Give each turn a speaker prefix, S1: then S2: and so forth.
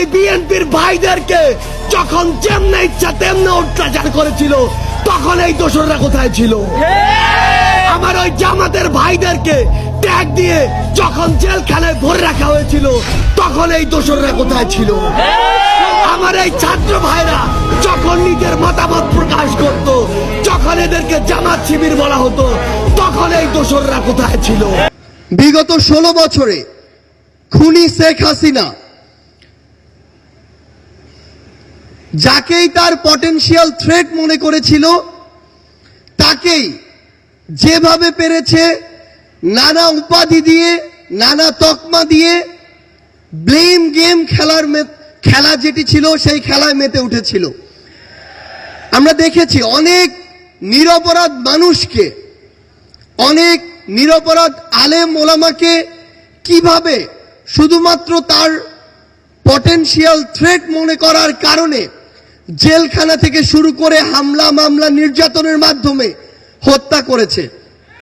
S1: এই বিএনপির ভাইদেরকে যখন যেমন ইচ্ছা তেমন অত্যাচার করেছিল তখন এই দোসররা কোথায় ছিল? আমার ওই জামাতের ভাইদেরকে ট্যাগ দিয়ে যখন জেলখানায় ভরে রাখা হয়েছিল তখন এই দোসররা কোথায় ছিল? আমার এই ছাত্র ভাইরা যখন নিজের মতামত প্রকাশ করত, যখন এদেরকে জামাত শিবির বলা হতো, তখন এই দোসররা কোথায় ছিল?
S2: বিগত 16 বছরে খুনি শেখ হাসিনা যাকেই তার পটেনশিয়াল থ্রেট মনে করেছিল তাকেই যেভাবে পেরেছে নানা উপাধি দিয়ে, নানা তকমা দিয়ে ব্লেম গেম খেলা যেটি ছিল সেই খেলায় মেতে উঠেছিল। আমরা দেখেছি অনেক নিরপরাধ মানুষকে, অনেক নিরপরাধ আলেম ওলামাকে কিভাবে শুধুমাত্র তার পটেনশিয়াল থ্রেট মনে করার কারণে জেলখানা থেকে শুরু করে হামলা মামলা নির্যাতনের মাধ্যমে হত্যা করেছে।